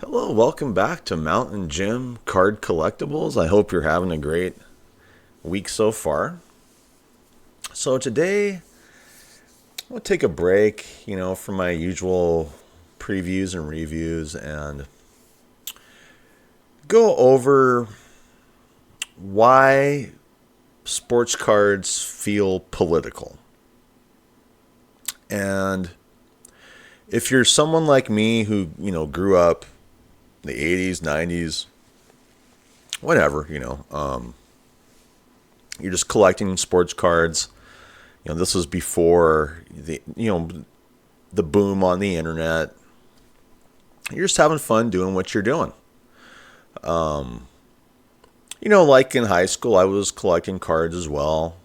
Hello, welcome back to Mountain Gym Card Collectibles. I hope you're having a great week so far. So today, I'll take a break, from my usual previews and reviews and go over why sports cards feel political. And if you're someone like me who, grew up in the 80s, 90s, whatever, you're just collecting sports cards. This was before the boom on the internet. You're just having fun doing what you're doing. Like in high school, I was collecting cards as well.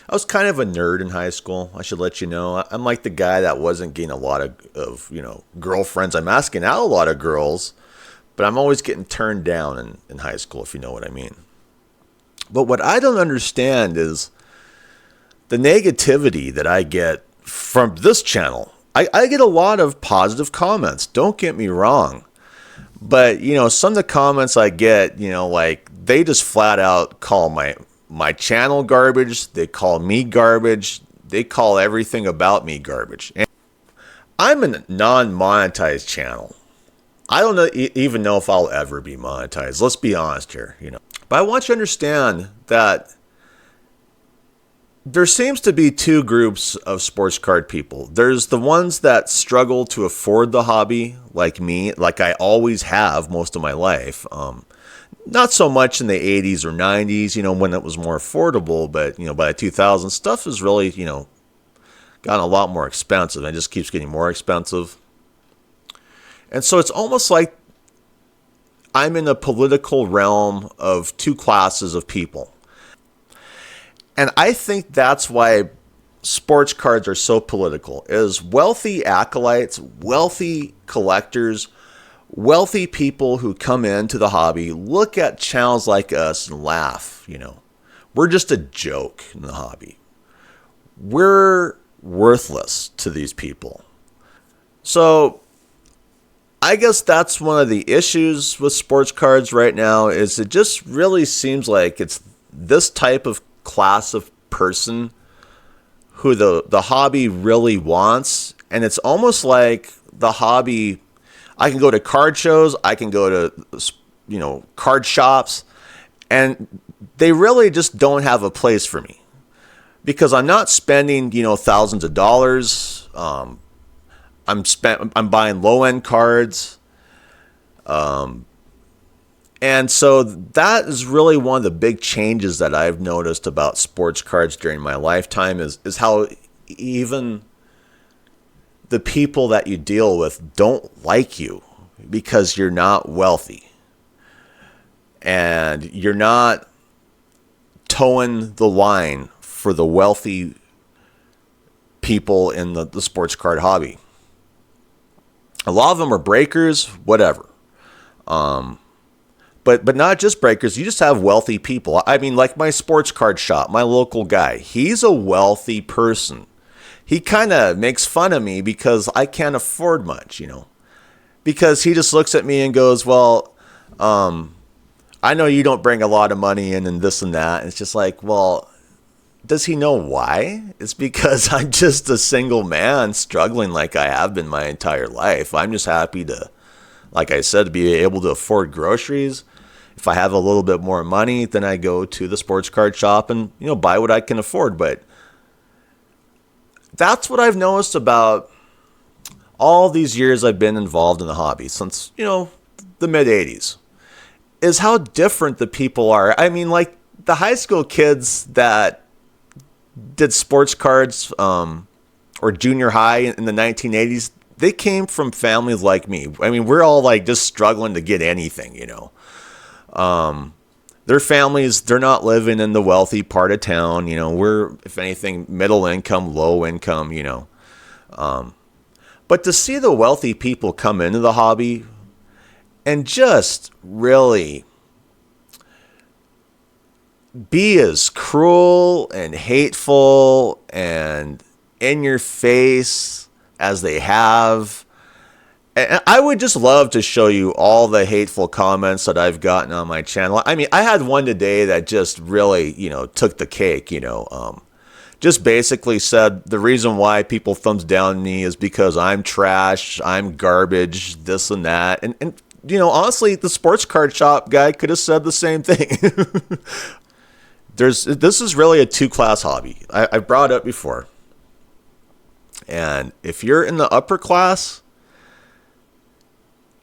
I was kind of a nerd in high school. I should let you know. I'm like the guy that wasn't getting a lot of girlfriends. I'm asking out a lot of girls, but I'm always getting turned down in high school, if you know what I mean. But what I don't understand is the negativity that I get from this channel. I get a lot of positive comments. Don't get me wrong. But, some of the comments I get, like they just flat out call my channel garbage. They call me garbage. They call everything about me garbage. And I'm a non-monetized channel. I don't even know if I'll ever be monetized. Let's be honest here, But I want you to understand that there seems to be two groups of sports card people. There's the ones that struggle to afford the hobby, like me, like I always have most of my life. Not so much in the 80s or 90s, when it was more affordable, but, by the 2000s, stuff has really, gotten a lot more expensive. And it just keeps getting more expensive. And so it's almost like I'm in a political realm of two classes of people. And I think that's why sports cards are so political, is wealthy acolytes, wealthy collectors, wealthy people who come into the hobby, look at channels like us and laugh, We're just a joke in the hobby. We're worthless to these people. So I guess that's one of the issues with sports cards right now, is it just really seems like it's this type of class of person who the hobby really wants. And it's almost like the hobby, I can go to card shows, I can go to card shops, and they really just don't have a place for me, because I'm not spending thousands of dollars. I'm buying low end cards. And so that is really one of the big changes that I've noticed about sports cards during my lifetime is how even the people that you deal with don't like you because you're not wealthy. And you're not towing the line for the wealthy people in the sports card hobby. A lot of them are breakers, whatever. But not just breakers. You just have wealthy people. I mean, like my sports card shop, my local guy. He's a wealthy person. He kind of makes fun of me because I can't afford much, Because he just looks at me and goes, well, I know you don't bring a lot of money in and this and that. And it's just like, well, does he know why? It's because I'm just a single man struggling like I have been my entire life. I'm just happy to, like I said, to be able to afford groceries. If I have a little bit more money, then I go to the sports card shop and, buy what I can afford. But that's what I've noticed about all these years I've been involved in the hobby, since, the mid 80s, is how different the people are. I mean, like the high school kids that did sports cards or junior high in the 1980s, they came from families like me. I mean, we're all like just struggling to get anything, Their families, they're not living in the wealthy part of town. We're, if anything, middle income, low income, But to see the wealthy people come into the hobby and just really be as cruel and hateful and in your face as they have, And I would just love to show you all the hateful comments that I've gotten on my channel. I mean, I had one today that just really, took the cake, just basically said the reason why people thumbs down me is because I'm trash, I'm garbage, this and that. And honestly, the sports card shop guy could have said the same thing. This is really a two-class hobby. I've brought it up before. And if you're in the upper class,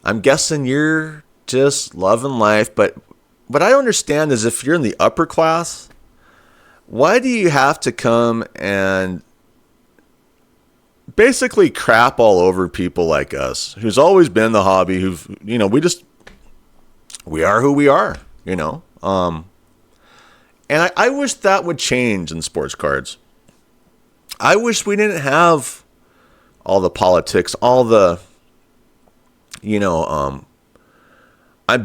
I'm guessing you're just loving life. But what I don't understand is if you're in the upper class, why do you have to come and basically crap all over people like us, who's always been in the hobby, we are who we are, And I wish that would change in sports cards. I wish we didn't have all the politics, all the, I'm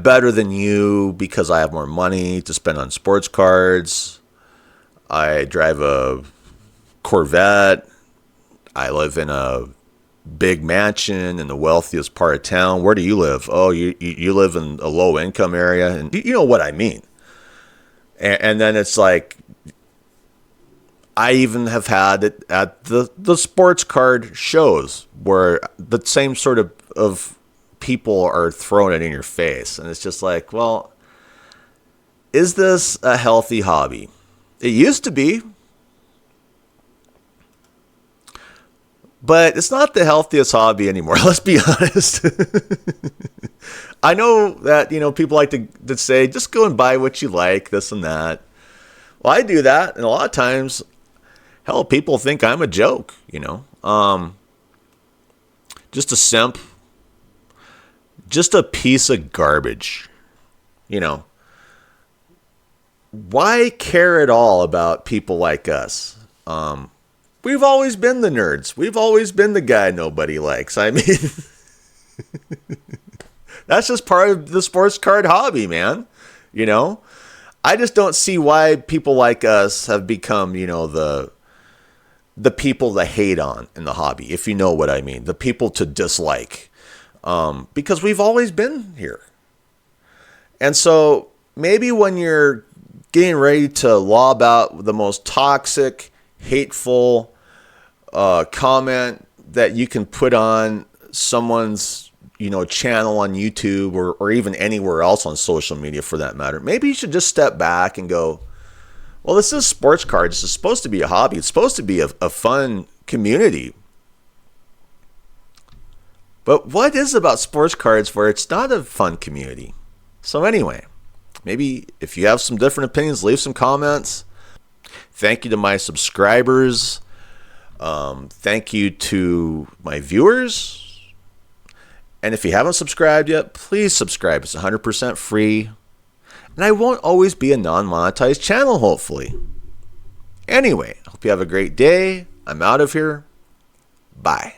better than you because I have more money to spend on sports cards. I drive a Corvette. I live in a big mansion in the wealthiest part of town. Where do you live? Oh, you live in a low income area. And you know what I mean. And then it's like, I even have had it at the sports card shows where the same sort of people are throwing it in your face. And it's just like, well, is this a healthy hobby? It used to be. But it's not the healthiest hobby anymore. Let's be honest. I know that, people like to say, just go and buy what you like, this and that. Well, I do that. And a lot of times, hell, people think I'm a joke, just a simp, just a piece of garbage, Why care at all about people like us? We've always been the nerds. We've always been the guy nobody likes. I mean, that's just part of the sports card hobby, man. I just don't see why people like us have become, the people to hate on in the hobby, if you know what I mean. The people to dislike. Because we've always been here. And so maybe when you're getting ready to lob out the most toxic, hateful comment that you can put on someone's, channel on YouTube or even anywhere else on social media for that matter, maybe you should just step back and go, well, this is sports cards. This is supposed to be a hobby. It's supposed to be a fun community. But what is about sports cards where it's not a fun community? So anyway, maybe if you have some different opinions, leave some comments. Thank you to my subscribers. Thank you to my viewers. And if you haven't subscribed yet, please subscribe. It's 100% free. And I won't always be a non-monetized channel, hopefully. Anyway, hope you have a great day. I'm out of here. Bye.